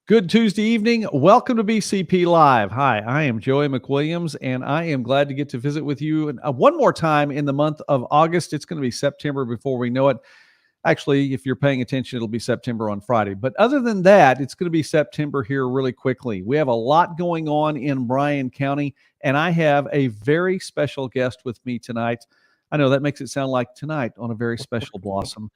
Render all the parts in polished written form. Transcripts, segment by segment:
Good Tuesday evening. Welcome to BCP Live. Hi, I am Joey McWilliams, and I am glad to get to visit with you one more time in the month of August. It's going to be September before we know it. Actually, if you're paying attention, it'll be September on Friday. But other than that, it's going to be September here really quickly. We have a lot going on in Bryan County, and I have a very special guest with me tonight. I know that makes it sound like tonight on a very special blossom.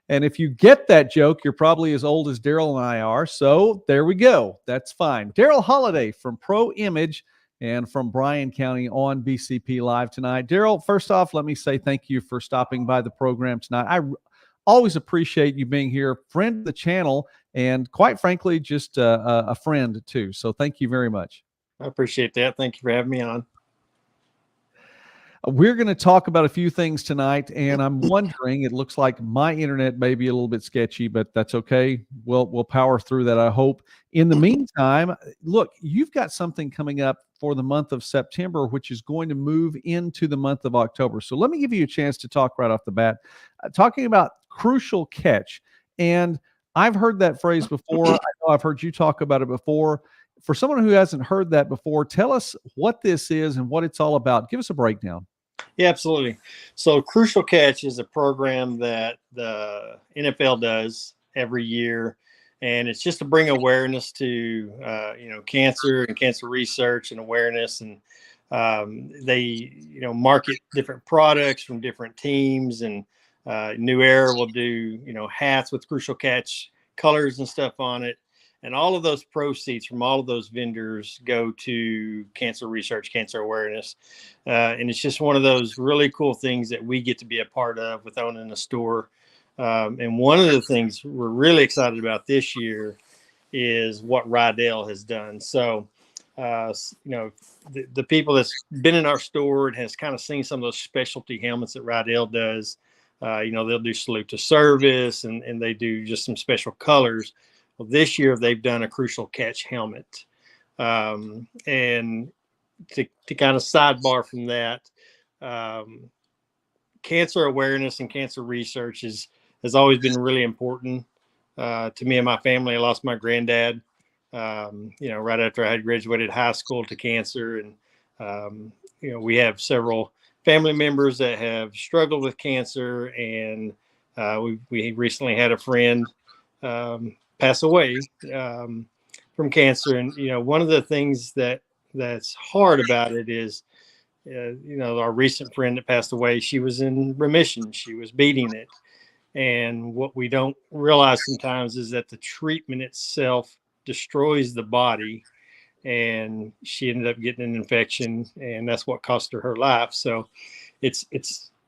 And if you get that joke, you're probably as old as Daryl and I are. So there we go. That's fine. Daryl Holaday from Pro Image and from Bryan County on BCP Live tonight. Daryl, first off, let me say thank you for stopping by the program tonight. I always appreciate you being here, friend of the channel, and quite frankly, just a friend too. So thank you very much. I appreciate that. Thank you for having me on. We're going to talk about a few things tonight, and I'm wondering, it looks like my internet may be a little bit sketchy, but that's okay. We'll power through that, I hope. In the meantime, look, you've got something coming up for the month of September, which is going to move into the month of October. So let me give you a chance to talk right off the bat, talking about Crucial Catch. And I've heard that phrase before. I know I've heard you talk about it before. For someone who hasn't heard that before, tell us what this is and what it's all about. Give us a breakdown. Yeah, absolutely. So Crucial Catch is a program that the NFL does every year, and it's just to bring awareness to cancer and cancer research and awareness. And they market different products from different teams, and New Era will do hats with Crucial Catch colors and stuff on it. And all of those proceeds from all of those vendors go to cancer research, cancer awareness. And it's just one of those really cool things that we get to be a part of with owning a store. And one of the things we're really excited about this year is what Rydell has done. So, the people that's been in our store and has kind of seen some of those specialty helmets that Rydell does, they'll do salute to service and they do just some special colors. Well, this year they've done a Crucial Catch helmet. And to kind of sidebar from that, cancer awareness and cancer research has always been really important to me and my family. I lost my granddad, right after I had graduated high school to cancer. And, we have several family members that have struggled with cancer. And we recently had a friend pass away from cancer. And, one of the things that's hard about it is, our recent friend that passed away, she was in remission. She was beating it. And what we don't realize sometimes is that the treatment itself destroys the body. And she ended up getting an infection, and that's what cost her life. So it's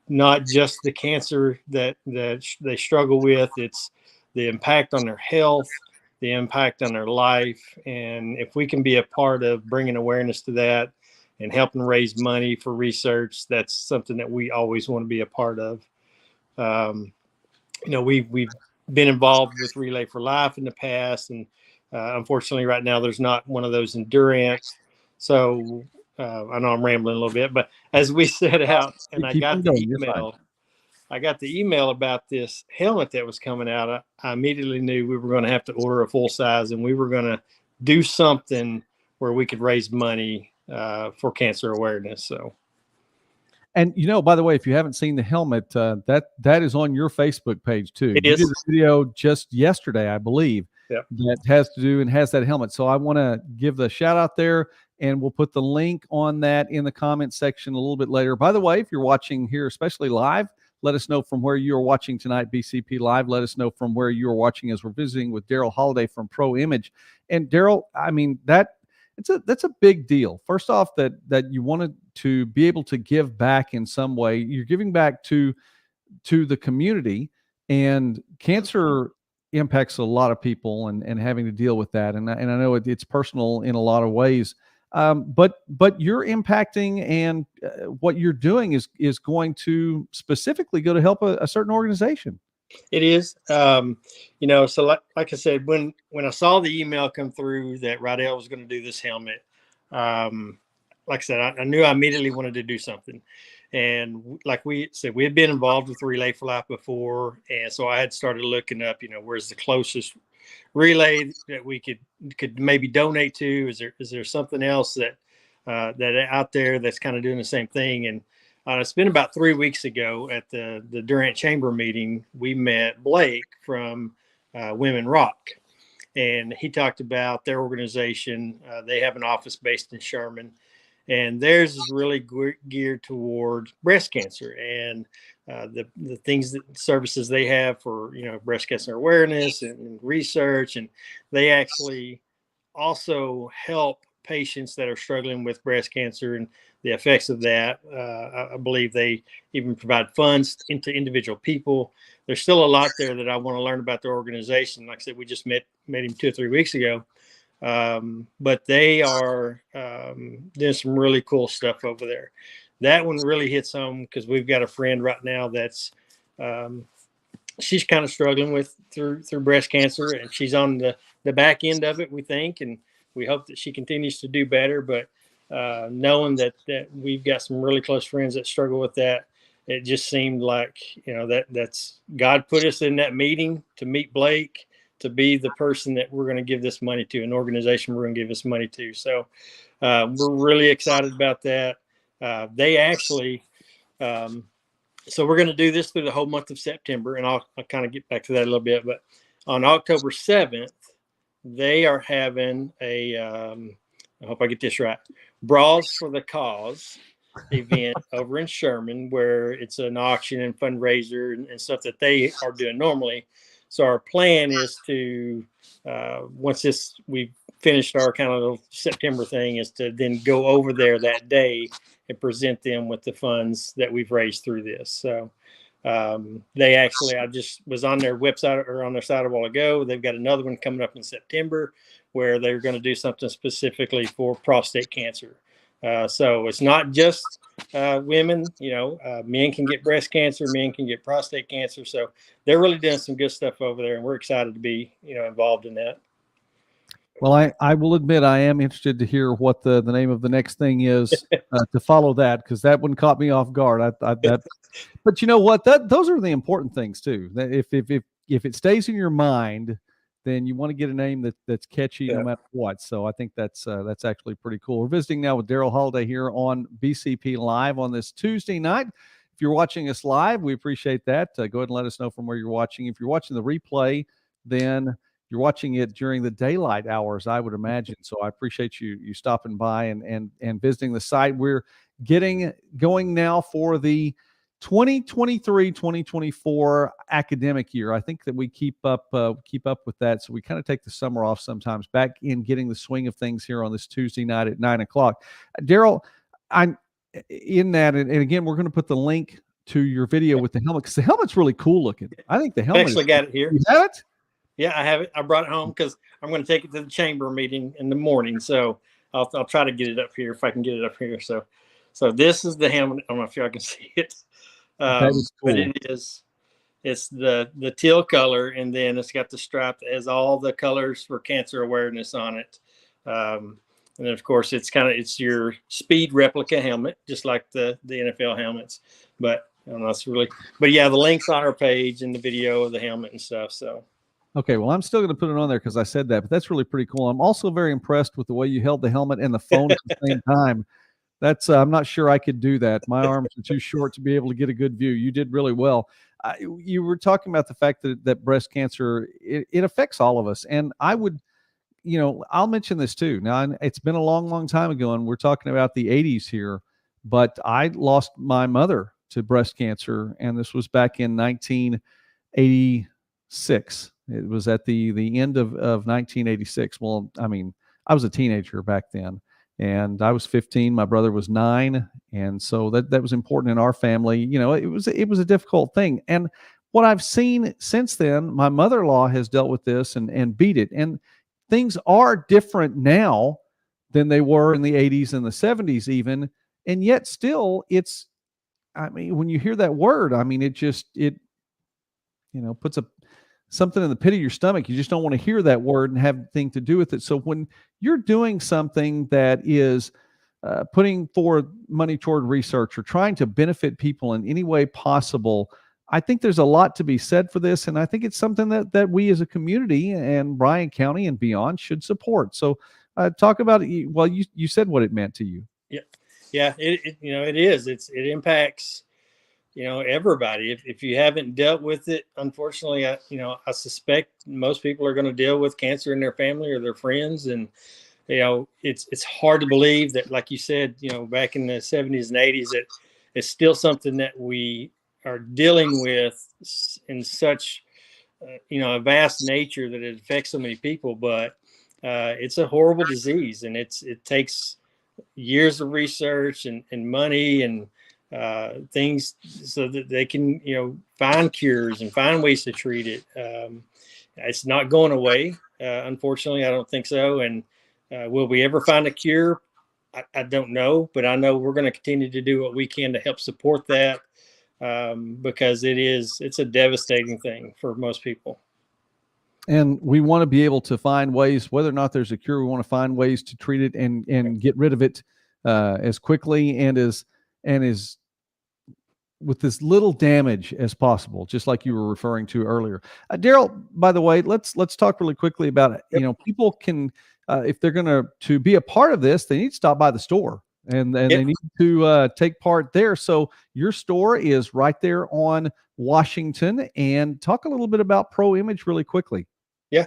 not just the cancer that they struggle with. It's the impact on their health, the impact on their life. And if we can be a part of bringing awareness to that and helping raise money for research, that's something that we always want to be a part of. We've been involved with Relay for Life in the past, and unfortunately right now there's not one of those endurance. So I know I'm rambling a little bit, but as we set out, and I got the email about this helmet that was coming out, I immediately knew we were going to have to order a full size, and we were going to do something where we could raise money for cancer awareness. So, and by the way, if you haven't seen the helmet, that is on your Facebook page too. It you is. did a video just yesterday, I believe, Yep. that has to do and has that helmet. So I want to give the shout out there, and we'll put the link on that in the comment section a little bit later. By the way, if you're watching here, especially live, let us know from where you are watching tonight, BCP Live. Let us know from where you are watching as we're visiting with Daryl Holaday from Pro Image. And Daryl, I mean, that's a big deal. First off, that you wanted to be able to give back in some way. You're giving back to the community, and cancer impacts a lot of people, and having to deal with that. And I know it's personal in a lot of ways. But you're impacting, and what you're doing is going to specifically go to help a certain organization. It is. So like I said, when I saw the email come through that Rydell was going to do this helmet, like I said, I knew I immediately wanted to do something. And like we said, we had been involved with Relay for Life before. And so I had started looking up, where's the closest relay that we could maybe donate to? Is there something else that out there that's kind of doing the same thing? And it's been about 3 weeks ago at the Durant Chamber meeting, we met Blake from Women Rock. And he talked about their organization. They have an office based in Sherman, and theirs is really geared toward breast cancer and the things services they have for breast cancer awareness and research. And they actually also help patients that are struggling with breast cancer and the effects of that. I believe they even provide funds into individual people. There's still a lot there that I want to learn about their organization. Like I said, we just met him 2 or 3 weeks ago. But they are doing some really cool stuff over there. That one really hits home because we've got a friend right now that's she's kind of struggling through breast cancer, and she's on the back end of it, we think, and we hope that she continues to do better. But knowing that we've got some really close friends that struggle with that, it just seemed like that's God put us in that meeting to meet Blake, to be the person that we're going to give this money to, an organization we're going to give this money to. So we're really excited about that. They actually, so we're going to do this through the whole month of September, and I'll kind of get back to that a little bit. But on October 7th, they are having I hope I get this right, Bras for the Cause event over in Sherman, where it's an auction and fundraiser and stuff that they are doing normally. So our plan is to, once we've finished our kind of September thing, is to then go over there that day and present them with the funds that we've raised through this. So they actually, I just was on their website or on their site a while ago. They've got another one coming up in September where they're going to do something specifically for prostate cancer. So it's not just women, men can get breast cancer, men can get prostate cancer. So they're really doing some good stuff over there, and we're excited to be, involved in that. Well, I will admit I am interested to hear what the name of the next thing is to follow that, because that one caught me off guard. But you know what? Those are the important things too. That if it stays in your mind, then you want to get a name that's catchy no matter what. So I think that's actually pretty cool. We're visiting now with Daryl Holaday here on BCP Live on this Tuesday night. If you're watching us live, we appreciate that. Go ahead and let us know from where you're watching. If you're watching the replay, then you're watching it during the daylight hours, I would imagine. So I appreciate you stopping by and visiting the site. We're going now for the 2023-2024 academic year. I think that we keep up with that. So we kind of take the summer off sometimes, back in getting the swing of things here on this Tuesday night at 9:00. Daryl, I'm in that, and again, we're going to put the link to your video with the helmet, because the helmet's really cool looking. I think the helmet. Actually got it here. You have it? Yeah, I have it. I brought it home because I'm going to take it to the chamber meeting in the morning. So I'll try to get it up here if I can get it up here. So this is the helmet. I don't know if y'all can see it. That is cool. But it's the teal color, and then it's got the stripe that has all the colors for cancer awareness on it. And then of course it's your speed replica helmet, just like the NFL helmets. But I don't know, but yeah, the link's on our page and the video of the helmet and stuff. So. Okay, well, I'm still going to put it on there because I said that, but that's really pretty cool. I'm also very impressed with the way you held the helmet and the phone at the same time. That's I'm not sure I could do that. My arms are too short to be able to get a good view. You did really well. You were talking about the fact that breast cancer, it affects all of us. And I would, I'll mention this too. Now, it's been a long, long time ago, and we're talking about the 80s here, but I lost my mother to breast cancer, and this was back in 1986. It was at the end of 1986. Well, I mean, I was a teenager back then, and I was 15. My brother was 9, and so that was important in our family. It was a difficult thing. And what I've seen since then, my mother-in-law has dealt with this and beat it. And things are different now than they were in the 80s and the 70s even. And yet still, when you hear that word, I mean, it puts something in the pit of your stomach. You just don't want to hear that word and have anything to do with it. So when you're doing something that is putting forward money toward research or trying to benefit people in any way possible, I think there's a lot to be said for this, and I think it's something that we as a community and Bryan County and beyond should support. So talk about it. Well, you said what it meant to you. Yeah. Yeah. It is. It impacts, everybody. If you haven't dealt with it, unfortunately, I suspect most people are going to deal with cancer in their family or their friends. And, it's hard to believe that, like you said, back in the 70s and 80s, that it's still something that we are dealing with in such, a vast nature that it affects so many people. But it's a horrible disease, and it takes years of research and money and things so that they can, find cures and find ways to treat it. It's not going away. Unfortunately, I don't think so. And will we ever find a cure? I don't know, but I know we're going to continue to do what we can to help support that because it's a devastating thing for most people. And we want to be able to find ways, whether or not there's a cure, we want to find ways to treat it and get rid of it as quickly and as with as little damage as possible, just like you were referring to earlier. Daryl, by the way, let's talk really quickly about it. Yep. People can, if they're going to be a part of this, they need to stop by the store and Yep. they need to take part there. So your store is right there on Washington, and talk a little bit about Pro Image really quickly. Yeah.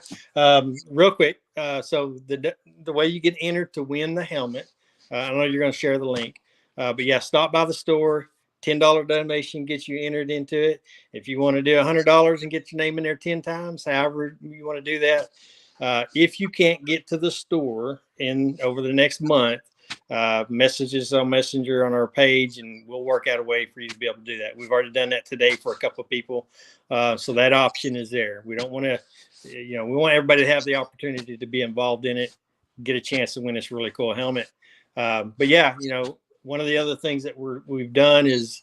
Real quick. So the way you get entered to win the helmet, I know you're going to share the link, but yeah, stop by the store. $10 donation gets you entered into it. If you want to do $100 and get your name in there 10 times, however you want to do that. If you can't get to the store over the next month, messages on Messenger on our page, and we'll work out a way for you to be able to do that. We've already done that today for a couple of people. So that option is there. We don't want to, we want everybody to have the opportunity to be involved in it, get a chance to win this really cool helmet. But yeah, one of the other things that we've done is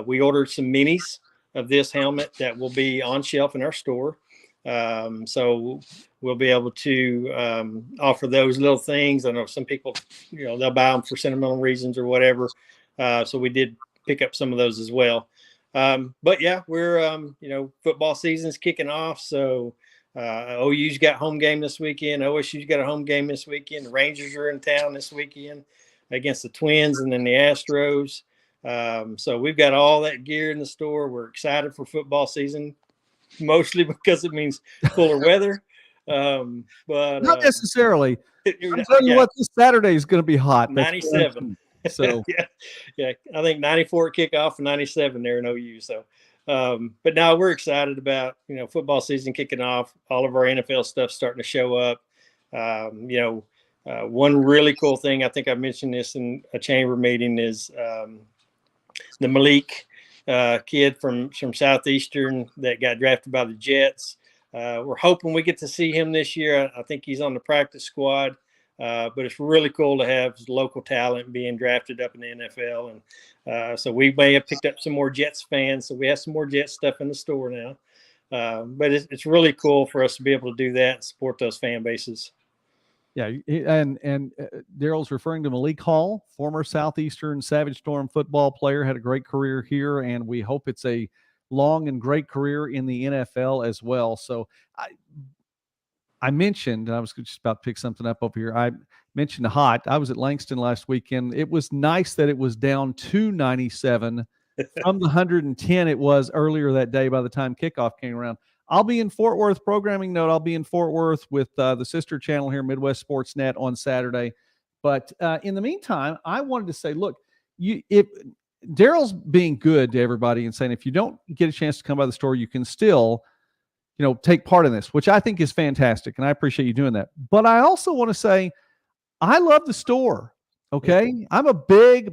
we ordered some minis of this helmet that will be on shelf in our store. So we'll be able to offer those little things. I know some people, they'll buy them for sentimental reasons or whatever. So we did pick up some of those as well. But yeah, we're, football season's kicking off. So OU's got home game this weekend. OSU's got a home game this weekend. The Rangers are in town this weekend against the Twins and then the Astros. So we've got all that gear in the store. We're excited for football season, mostly because it means cooler weather. But not necessarily. I'm telling you what, this Saturday is going to be hot. 97. So yeah. I think 94 kickoff and 97 there in OU. So, but now we're excited about, football season kicking off. All of our NFL stuff starting to show up. One really cool thing, I think I mentioned this in a chamber meeting, is the Malik kid from Southeastern that got drafted by the Jets. We're hoping we get to see him this year. I think he's on the practice squad, but it's really cool to have local talent being drafted up in the NFL. And so we may have picked up some more Jets fans. So we have some more Jets stuff in the store now. But it's really cool for us to be able to do that and support those fan bases. Yeah, and Daryl's referring to Malik Hall, former Southeastern Savage Storm football player, had a great career here, and we hope it's a long and great career in the NFL as well. So I mentioned, I was just about to pick something up over here. I mentioned hot. I was at Langston last weekend. It was nice that it was down to 97 from the 110 it was earlier that day by the time kickoff came around. I'll be in Fort Worth, programming note. I'll be in Fort Worth with the sister channel here, Midwest Sports Net, on Saturday. But in the meantime, I wanted to say, look, if Daryl's being good to everybody and saying if you don't get a chance to come by the store, you can still, take part in this, which I think is fantastic, and I appreciate you doing that. But I also want to say I love the store. Okay, I'm a big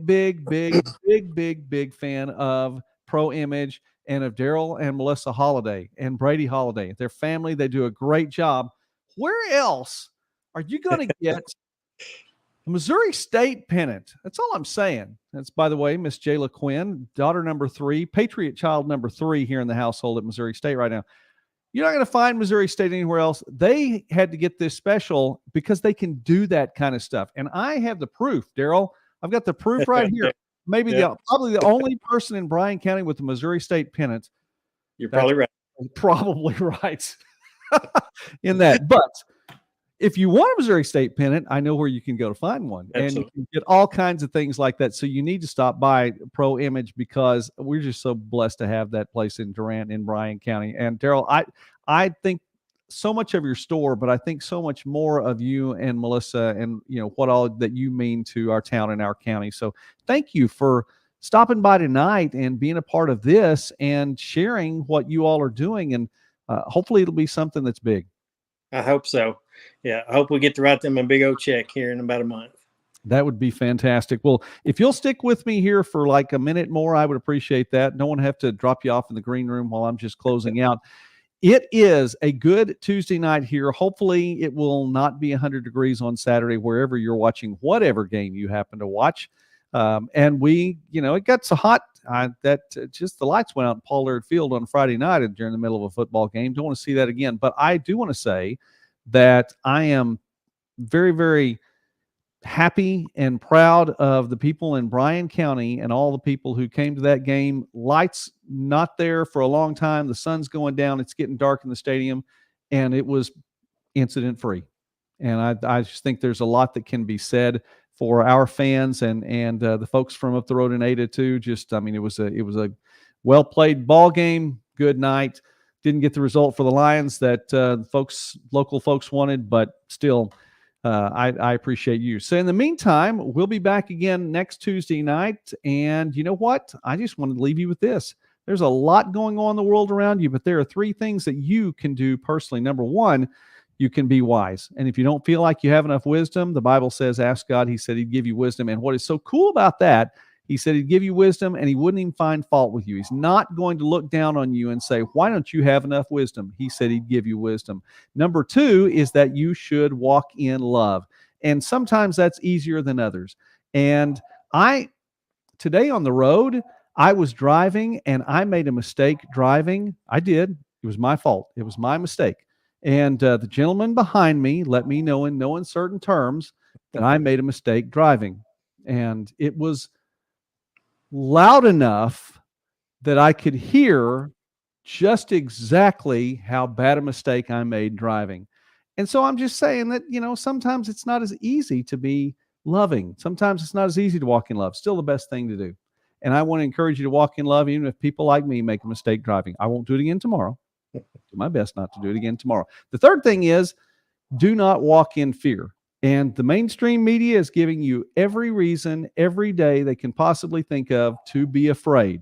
fan of Pro Image and of Daryl and Melissa Holaday and Brady Holaday. Their family, they do a great job. Where else are you going to get a Missouri State pennant? That's all I'm saying. That's, by the way, Miss Jayla Quinn, daughter number 3, Patriot child number 3 here in the household at Missouri State right now. You're not going to find Missouri State anywhere else. They had to get this special because they can do that kind of stuff. And I have the proof, Daryl. I've got the proof right here. Maybe probably the only person in Bryan County with the Missouri State pennant. You're probably right. Probably right in that. But if you want a Missouri State pennant, I know where you can go to find one. Absolutely. And you can get all kinds of things like that. So you need to stop by Pro Image because we're just so blessed to have that place in Durant in Bryan County. And Daryl, I think so much of your store, but I think so much more of you and Melissa and what all that you mean to our town and our county. So thank you for stopping by tonight and being a part of this and sharing what you all are doing. And hopefully it'll be something that's big. I hope so. Yeah, I hope we get to write them a big old check here in about a month. That would be fantastic. Well, if you'll stick with me here for like a minute more, I would appreciate that. No one have to drop you off in the green room while I'm just closing out. It is a good Tuesday night here. Hopefully it will not be 100 degrees on Saturday, wherever you're watching, whatever game you happen to watch. And it got so hot that just the lights went out in Paul Laird Field on Friday night during the middle of a football game. Don't want to see that again. But I do want to say that I am very, very happy and proud of the people in Bryan County and all the people who came to that game. Lights not there for a long time. The sun's going down. It's getting dark in the stadium, and it was incident free. And I just think there's a lot that can be said for our fans and the folks from up the road in Ada too. It was a well played ball game. Good night. Didn't get the result for the Lions that local folks wanted, but still, I appreciate you. So in the meantime, we'll be back again next Tuesday night. And you know what? I just want to leave you with this. There's a lot going on in the world around you, but there are 3 things that you can do personally. Number 1, you can be wise. And if you don't feel like you have enough wisdom, the Bible says, ask God. He said he'd give you wisdom. And what is so cool about that, he said he'd give you wisdom and he wouldn't even find fault with you. He's not going to look down on you and say, why don't you have enough wisdom? He said he'd give you wisdom. Number 2 is that you should walk in love. And sometimes that's easier than others. And today on the road, I was driving and I made a mistake driving. I did. It was my fault. It was my mistake. And the gentleman behind me let me know in no uncertain terms that I made a mistake driving. And it was loud enough that I could hear just exactly how bad a mistake I made driving. And so I'm just saying that, sometimes it's not as easy to be loving. Sometimes it's not as easy to walk in love. Still the best thing to do. And I want to encourage you to walk in love, even if people like me make a mistake driving. I won't do it again tomorrow. Do my best not to do it again tomorrow. The third thing is, do not walk in fear. And the mainstream media is giving you every reason every day they can possibly think of to be afraid.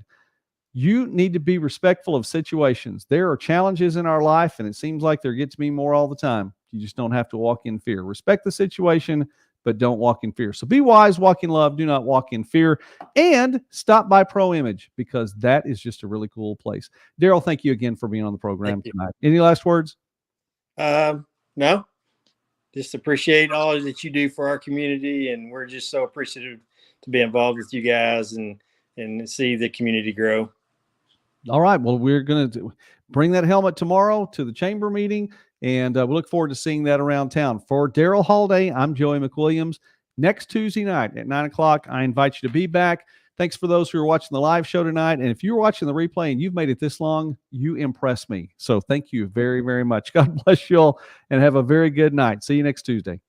You need to be respectful of situations. There are challenges in our life, and it seems like there gets me more all the time. You just don't have to walk in fear. Respect the situation, but don't walk in fear. So be wise, walk in love, do not walk in fear, and stop by Pro Image because that is just a really cool place. Daryl, thank you again for being on the program tonight. Any last words? No. Just appreciate all that you do for our community, and we're just so appreciative to be involved with you guys and see the community grow. All right. Well, we're going to bring that helmet tomorrow to the chamber meeting, and we look forward to seeing that around town. For Daryl Holaday, I'm Joey McWilliams. Next Tuesday night at 9 o'clock, I invite you to be back. Thanks for those who are watching the live show tonight. And if you're watching the replay and you've made it this long, you impress me. So thank you very, very much. God bless you all and have a very good night. See you next Tuesday.